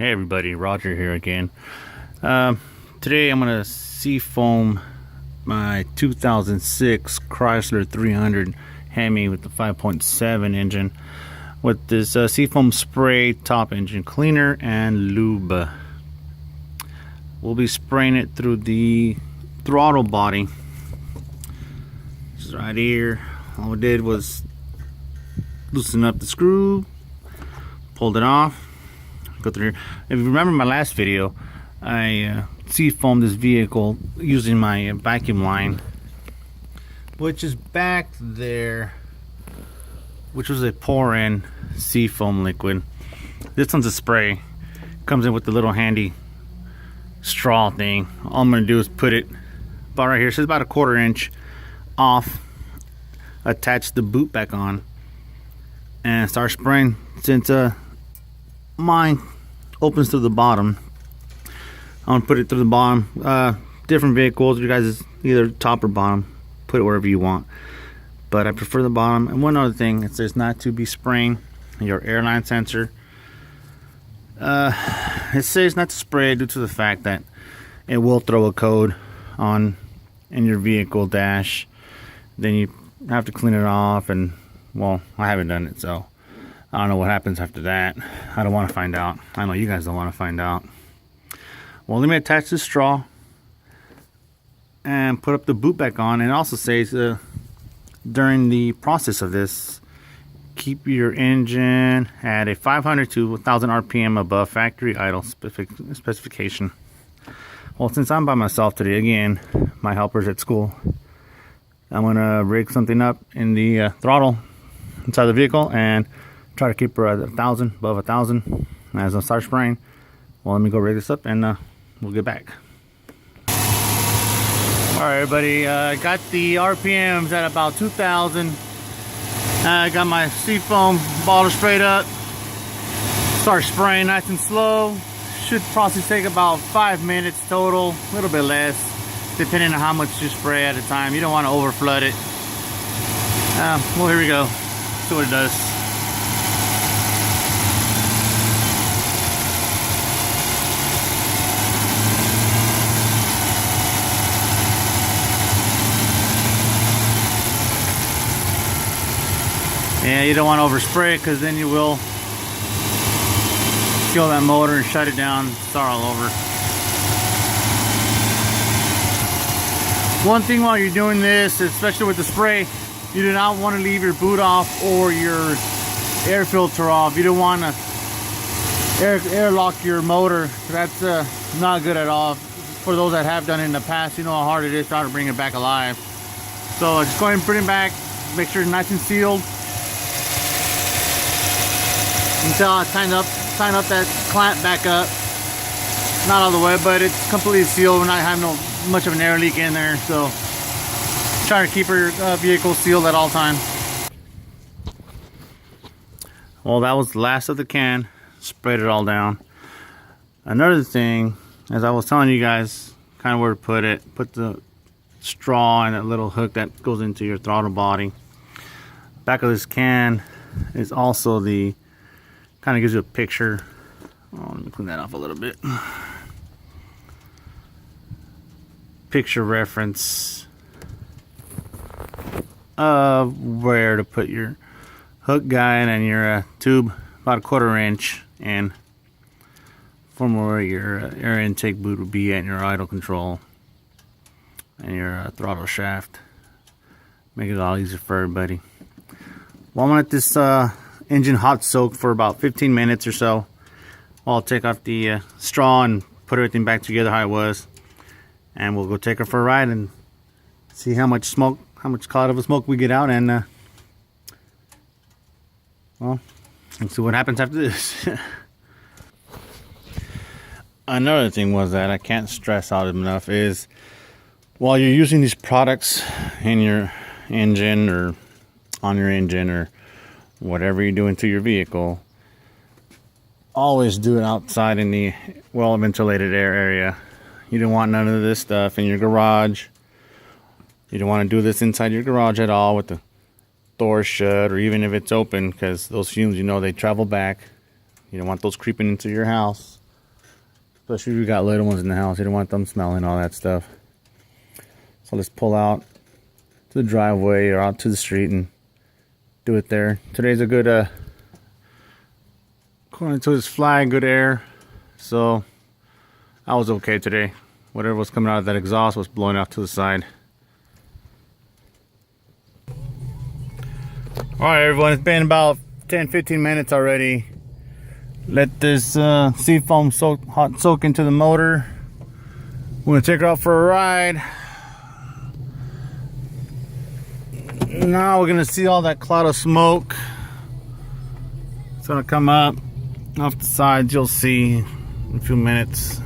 Hey everybody, Roger here again. Today I'm going to seafoam my 2006 Chrysler 300 Hemi with the 5.7 engine with this Seafoam Spray top engine cleaner and lube. We'll be spraying it through the throttle body. This is right here. All we did was loosen up the screw, pulled it off. Go through here. If you remember my last video, I seafoamed this vehicle using my vacuum line, which is back there, which was a pour-in seafoam liquid. This one's a spray. Comes in with the little handy straw thing. All I'm gonna do is put it about right here. So it's about a 1/4 inch off. Attach the boot back on and start spraying. Since mine opens to the bottom, I'm gonna put it through the bottom. Different vehicles, you guys is either top or bottom, put it wherever you want, but I prefer the bottom. And one other thing, it says not to be spraying your airline sensor. It says not to spray due to the fact that it will throw a code on in your vehicle dash. Then you have to clean it off, and well, I haven't done it, so I don't know what happens after that. I don't want to find out. I know you guys don't want to find out. Well, let me attach this straw and put up the boot back on. And it also says during the process of this, keep your engine at a 500 to 1000 RPM above factory idle specification. Well, since I'm by myself today, again, my helper's at school, I'm gonna rig something up in the throttle inside the vehicle and try to keep her at 1000, above 1000 as I start spraying. Well, let me go rig this up and we'll get back. Alright everybody, I got the RPMs at about 2000. I got my seafoam bottle sprayed up. Start spraying nice and slow. Should probably take about 5 minutes total, a little bit less, depending on how much you spray at a time. You don't want to over flood it. Well, here we go. See what it does. Yeah, you don't want to overspray it because then you will kill that motor and shut it down, start all over. One thing while you're doing this, especially with the spray, you do not want to leave your boot off or your air filter off. You don't want to airlock your motor. That's not good at all. For those that have done it in the past, you know how hard it is trying to bring it back alive. So just go ahead and bring it back, make sure it's nice and sealed. Until I tighten up that clamp back up. Not all the way, but it's completely sealed. We're not having much of an air leak in there, so try to keep your vehicle sealed at all times. Well, that was the last of the can. Sprayed it all down. Another thing, as I was telling you guys, kind of where to put it. Put the straw and that little hook that goes into your throttle body. Back of this can is also the kind of gives you a picture. Oh, let me clean that off a little bit. Picture reference of where to put your hook guide and your tube, about a 1/4 inch, and from where your air intake boot would be at your idle control and your throttle shaft. Make it a lot easier for everybody. Well, I'm gonna let this engine hot soak for about 15 minutes or so. I'll take off the straw and put everything back together how it was, and we'll go take her for a ride and see how much cloud of smoke we get out, and well, let's see what happens after this. Another thing was that I can't stress out enough is while you're using these products in your engine or on your engine or whatever you're doing to your vehicle, always do it outside in the well ventilated air area. You don't want none of this stuff in your garage. You don't want to do this inside your garage at all with the door shut, or even if it's open, because those fumes, you know, they travel back. You don't want those creeping into your house. especially if you got little ones in the house. You don't want them smelling all that stuff. So let's pull out to the driveway or out to the street and do it there. Today's a good, according to his flag, good air. So I was okay today. Whatever was coming out of that exhaust was blowing out to the side. Alright everyone, it's been about 10-15 minutes already. Let this seafoam soak into the motor. We're gonna take her out for a ride. Now we're gonna see all that cloud of smoke. It's gonna come up off the sides. You'll see in a few minutes.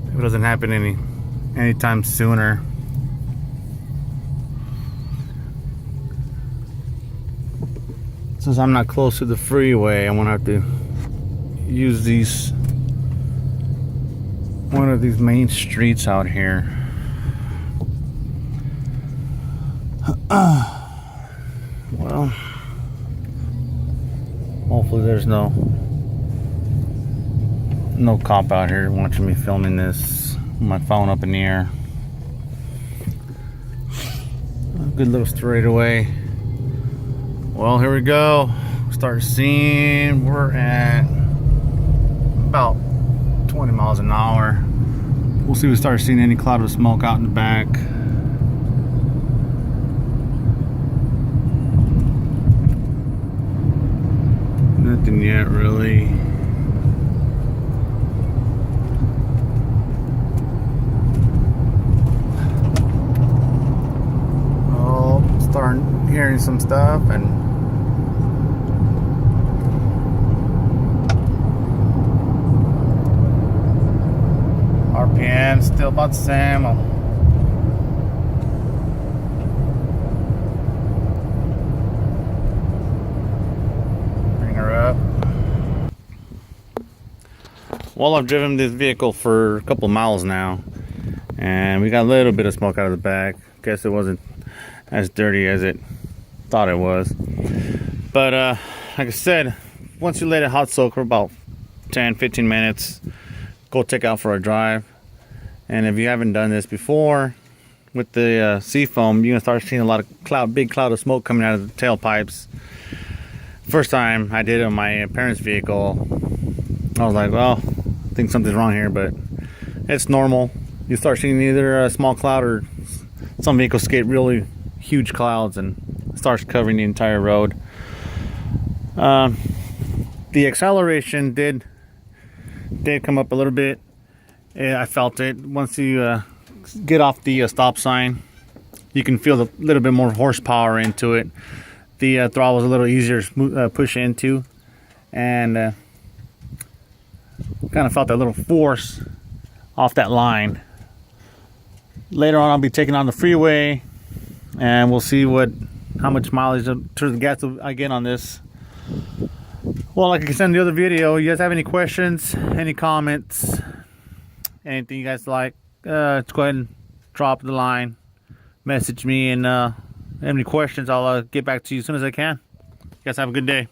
If it doesn't happen anytime sooner. Since I'm not close to the freeway, I'm gonna have to use one of these main streets out here. Well, hopefully there's no cop out here watching me filming this with my phone up in the air. A good little straightaway. Well, here we go. Start seeing we're at about 20 miles an hour. We'll see if we start seeing any cloud of smoke out in the back. Nothing yet, really. Oh, starting hearing some stuff and RPM still about the same. Well, I've driven this vehicle for a couple miles now, and we got a little bit of smoke out of the back. Guess it wasn't as dirty as it thought it was. But like I said, once you let it hot soak for about 10-15 minutes, go take out for a drive. And if you haven't done this before with the Seafoam, you're gonna start seeing a lot of big cloud of smoke coming out of the tailpipes. First time I did it on my parents' vehicle, I was like, well, I think something's wrong here, but it's normal. You start seeing either a small cloud or some vehicles get really huge clouds and starts covering the entire road. The acceleration did come up a little bit. I felt it. Once you get off the stop sign, you can feel a little bit more horsepower into it. The throttle was a little easier to push into, and kind of felt that little force off that line. Later on, I'll be taking on the freeway, and we'll see how much mileage to the gas I get on this. Well, like I said in the other video, you guys have any questions, any comments, anything you guys like, let's go ahead and drop the line, message me, and any questions, I'll get back to you as soon as I can. You guys have a good day.